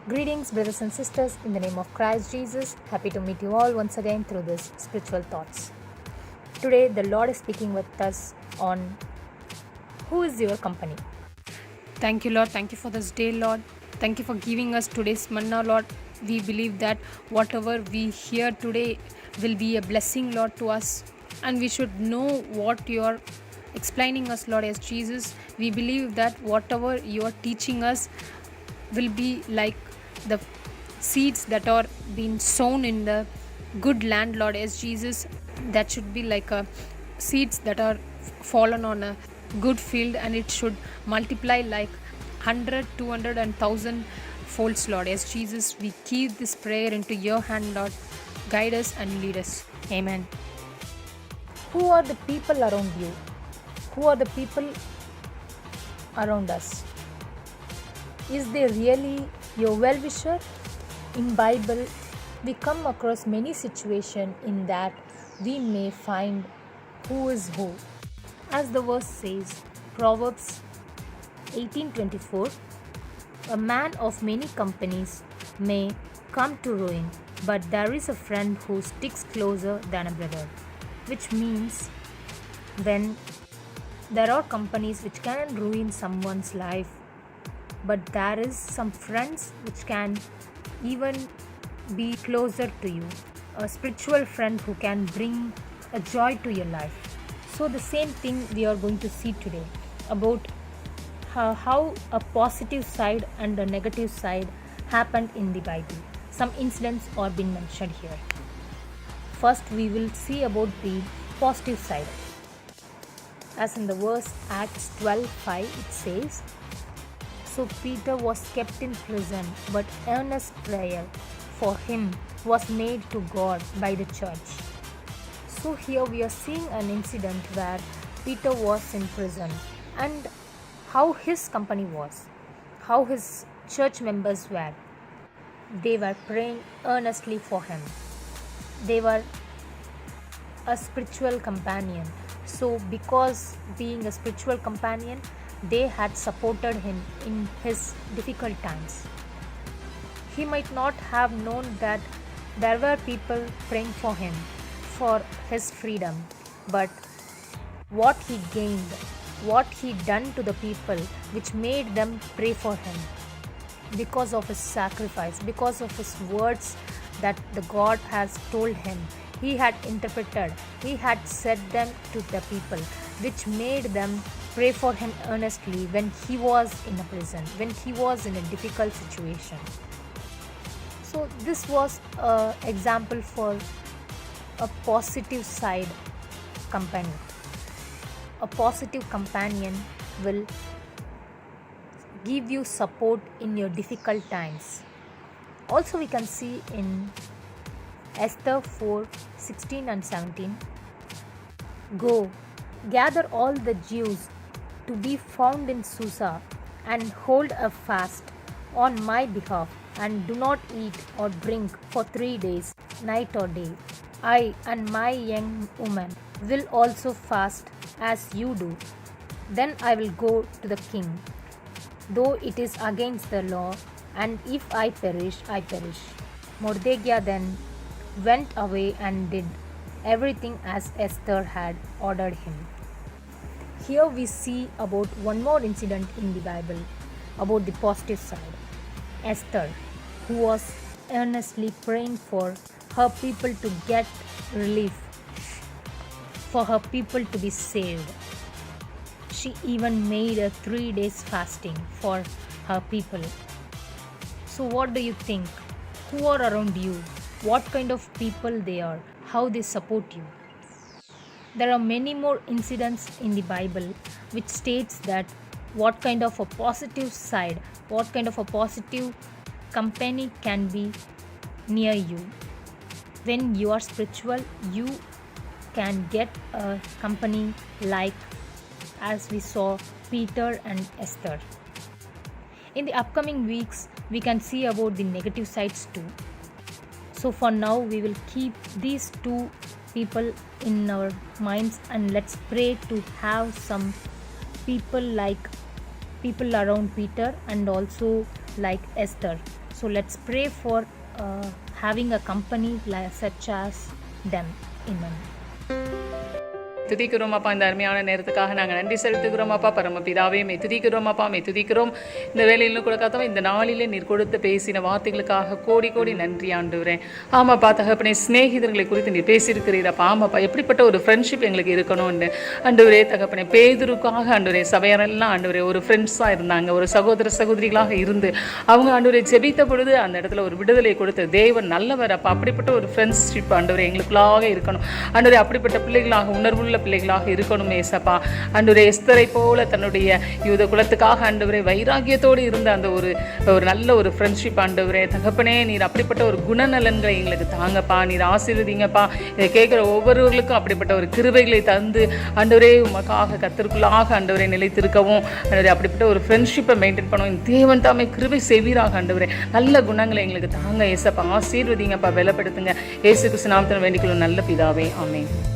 Greetings, brothers and sisters, in the name of Christ Jesus. Happy to meet you all once again through this spiritual thoughts. Today, the Lord is speaking with us on who is your company. Thank you, Lord. Thank you for this day, Lord. Thank you for giving us today's manna, Lord. We believe that whatever we hear today will be a blessing, Lord, to us. And we should know what you are explaining us, Lord, as Jesus. We believe that whatever you are teaching us will be like the seeds that are being sown in the good land, Lord, as Jesus. That should be like a seeds that are fallen on a good field, and it should multiply like 100, 200 and 1000 folds, Lord. As Jesus, we keep this prayer into your hand, Lord. Guide us and lead us. Amen. Who are the people around you? Who are the people around us? Is they really your well-wisher? In Bible, we come across many situations in that we may find who is who. As the verse says, Proverbs 18:24, a man of many companies may come to ruin, but there is a friend who sticks closer than a brother. Which means when there are companies which can ruin someone's life, but there is some friends which can even be closer to you, a spiritual friend who can bring a joy to your life. So the same thing we are going to see today about how a positive side and a negative side happened in the Bible. Some incidents are being mentioned here. First, we will see about the positive side. As in the verse Acts 12:5, it says, so Peter was kept in prison, but earnest prayer for him was made to God by the church. So here we are seeing an incident where Peter was in prison and how his company was, how his church members were. They were praying earnestly for him. They were a spiritual companion. So because being a spiritual companion, they had supported him in his difficult times. He might not have known that there were people praying for him for his freedom, but what he gained, what he done to the people which made them pray for him, because of his sacrifice, because of his words that the God has told him, he had interpreted, he had said them to the people, which made them pray for him earnestly when he was in a prison, when he was in a difficult situation. So this was an example for a positive side companion. A positive companion will give you support in your difficult times. Also, we can see in Esther 4:16 and 17, go, gather all the Jews to be found in Susa and hold a fast on my behalf, and do not eat or drink for 3 days, night or day. I and my young woman will also fast as you do. Then I will go to the king, though it is against the law, and if I perish, I perish. Mordecai then went away and did everything as Esther had ordered him. Here we see about one more incident in the Bible about the positive side. Esther, who was earnestly praying for her people to get relief, for her people to be saved. She even made a 3 days fasting for her people. So what do you think? Who are around you? What kind of people they are? How they support you? There are many more incidents in the Bible which states that what kind of a positive side, what kind of a positive company can be near you. When you are spiritual, you can get a company like as we saw Peter and Esther. In the upcoming weeks, we can see about the negative sides too. So for now, we will keep these two people in our minds, and let's pray to have some people like people around Peter and also like Esther, So let's pray for having a company such as them. Amen. துதிக்கிறோம் அப்பா. இந்த அருமையான நேரத்துக்காக நாங்கள் நன்றி செலுத்துகிறோம் அப்பா. பரமபிதாவே மே துதிக்கிறோம் அப்பா, மே துதிக்கிறோம். இந்த வேலையிலும் கூட காத்தோம், இந்த நாளிலே நீர் கொடுத்து பேசின வார்த்தைகளுக்காக கோடி கோடி நன்றி ஆண்டவரே. ஆமாப்பா தகப்பனே, சிநேகிதர்களை குறித்து நீர் பேசியிருக்கிறீரப்பா. ஆமாப்பா, எப்படிப்பட்ட ஒரு ஃப்ரெண்ட்ஷிப் எங்களுக்கு இருக்கணும்னு ஆண்டவரே தகப்பனே. பேதுருக்காக ஆண்டவரே சபையாரெல்லாம் ஆண்டவரே ஒரு ஃப்ரெண்ட்ஸாக இருந்தாங்க, ஒரு சகோதர சகோதரிகளாக இருந்து அவங்க ஆண்டவரை ஜெபித்த பொழுது அந்த இடத்துல ஒரு விடுதலை கொடுத்த தேவன் நல்லவர் அப்பா. அப்படிப்பட்ட ஒரு ஃப்ரெண்ட்ஷிப் ஆண்டவரே எங்களுக்குள்ளாக இருக்கணும் ஆண்டவரே. அப்படிப்பட்ட பிள்ளைகளாக, உணர்வுள்ள பிள்ளைகளாக இருக்கணும் ஏசப்பா. ஆண்டவரே எஸ்தரை போல தன்னுடைய யூத குலத்துக்காக ஆண்டவரே வைராகியத்தோடு இருந்த அந்த ஒரு நல்ல ஒரு ஃப்ரெண்ட்ஷிப் ஆண்டவரே தகப்பனே. நீர் அப்படிப்பட்ட ஒரு குணநலன்களை எங்களுக்கு தாங்கப்பா. நீர் ஆசீர்வதிங்கப்பா. இதை கேட்குற ஒவ்வொருவர்களுக்கும் அப்படிப்பட்ட ஒரு கிருபைகளை தந்து ஆண்டவரே உமக்காக கர்த்தருக்குள்ளாக ஆண்டவரை நிலைத்திருக்கவும் ஆண்டவரே அப்படிப்பட்ட ஒரு ஃப்ரெண்ட்ஷிப்பை மெயின்டைன் பண்ணுவோம். தேவன் தாமே கிருபை செய்வீராக ஆண்டவரே. நல்ல குணங்களை எங்களுக்கு தாங்க ஏசப்பா. ஆசீர்வதிங்கப்பா, பலப்படுத்துங்க. இயேசு கிறிஸ்து நாமத்தில் வேண்டிக்கொள்ளும் நல்ல பிதாவே, ஆமென்.